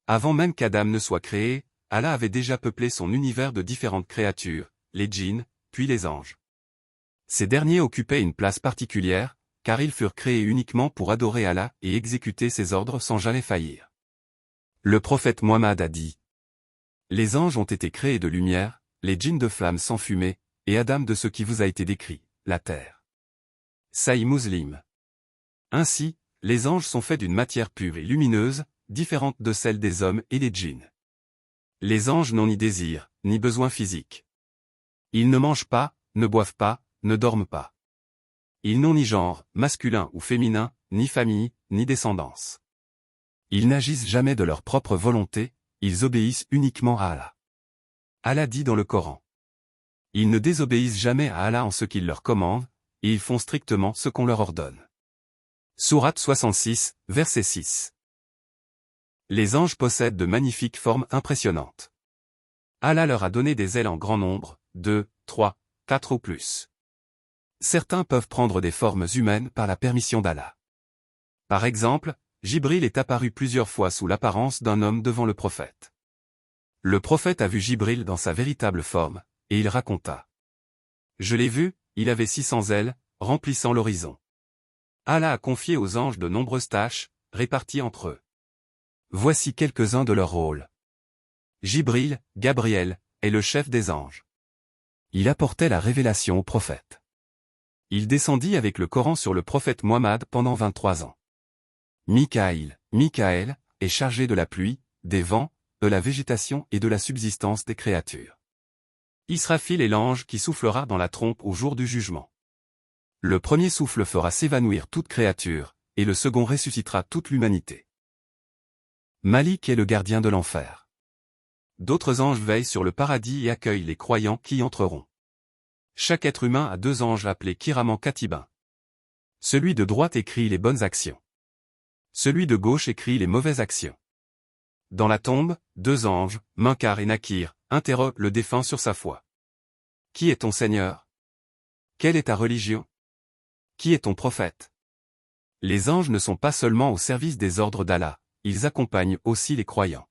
Avant même qu'Adam ne soit créé, Allah avait déjà peuplé son univers de différentes créatures, les djinns, puis les anges. Ces derniers occupaient une place particulière, car ils furent créés uniquement pour adorer Allah et exécuter ses ordres sans jamais faillir. Le prophète Muhammad a dit: les anges ont été créés de lumière, les djinns de flammes sans fumée, et Adam de ce qui vous a été décrit, la terre. Sahih Muslim. Ainsi, les anges sont faits d'une matière pure et lumineuse, différente de celle des hommes et des djinns. Les anges n'ont ni désir, ni besoin physique. Ils ne mangent pas, ne boivent pas, ne dorment pas. Ils n'ont ni genre, masculin ou féminin, ni famille, ni descendance. Ils n'agissent jamais de leur propre volonté, ils obéissent uniquement à Allah. Allah dit dans le Coran: ils ne désobéissent jamais à Allah en ce qu'il leur commande, et ils font strictement ce qu'on leur ordonne. Sourate 66, verset 6. Les anges possèdent de magnifiques formes impressionnantes. Allah leur a donné des ailes en grand nombre, 2, 3, 4 ou plus. Certains peuvent prendre des formes humaines par la permission d'Allah. Par exemple, Jibril est apparu plusieurs fois sous l'apparence d'un homme devant le prophète. Le prophète a vu Jibril dans sa véritable forme, et il raconta: je l'ai vu, il avait 600 ailes, remplissant l'horizon. Allah a confié aux anges de nombreuses tâches, réparties entre eux. Voici quelques-uns de leurs rôles. Jibril, Gabriel, est le chef des anges. Il apportait la révélation au prophète. Il descendit avec le Coran sur le prophète Muhammad pendant 23 ans. Mikaël, est chargé de la pluie, des vents, de la végétation et de la subsistance des créatures. Israfil est l'ange qui soufflera dans la trompe au jour du jugement. Le premier souffle fera s'évanouir toute créature, et le second ressuscitera toute l'humanité. Malik est le gardien de l'enfer. D'autres anges veillent sur le paradis et accueillent les croyants qui y entreront. Chaque être humain a 2 anges appelés Kiraman Katibin. Celui de droite écrit les bonnes actions. Celui de gauche écrit les mauvaises actions. Dans la tombe, 2 anges, Munkar et Nakir, interrogent le défunt sur sa foi. Qui est ton Seigneur? Quelle est ta religion? Qui est ton prophète? Les anges ne sont pas seulement au service des ordres d'Allah, ils accompagnent aussi les croyants.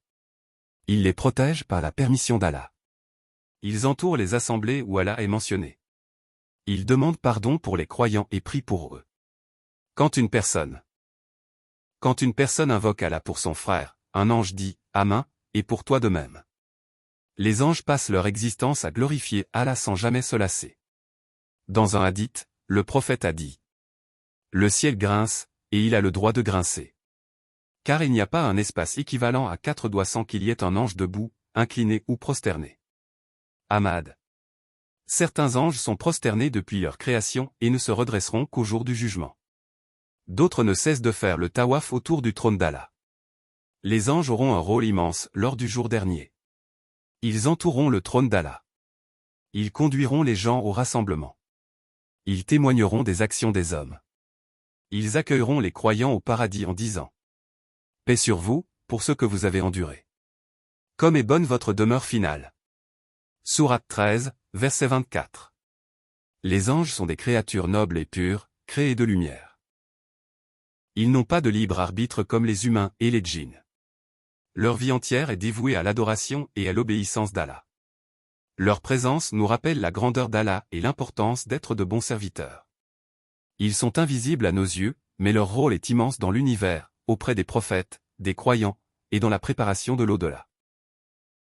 Ils les protègent par la permission d'Allah. Ils entourent les assemblées où Allah est mentionné. Ils demandent pardon pour les croyants et prient pour eux. Quand une personne invoque Allah pour son frère, un ange dit « Amen » et pour toi de même. Les anges passent leur existence à glorifier Allah sans jamais se lasser. Dans un hadith, le prophète a dit: le ciel grince, et il a le droit de grincer. Car il n'y a pas un espace équivalent à 4 doigts sans qu'il y ait un ange debout, incliné ou prosterné. Ahmad. Certains anges sont prosternés depuis leur création et ne se redresseront qu'au jour du jugement. D'autres ne cessent de faire le tawaf autour du trône d'Allah. Les anges auront un rôle immense lors du jour dernier. Ils entoureront le trône d'Allah. Ils conduiront les gens au rassemblement. Ils témoigneront des actions des hommes. Ils accueilleront les croyants au paradis en disant: paix sur vous, pour ce que vous avez enduré. Comme est bonne votre demeure finale. Sourate 13, verset 24. Les anges sont des créatures nobles et pures, créées de lumière. Ils n'ont pas de libre arbitre comme les humains et les djinns. Leur vie entière est dévouée à l'adoration et à l'obéissance d'Allah. Leur présence nous rappelle la grandeur d'Allah et l'importance d'être de bons serviteurs. Ils sont invisibles à nos yeux, mais leur rôle est immense dans l'univers, auprès des prophètes, des croyants, et dans la préparation de l'au-delà.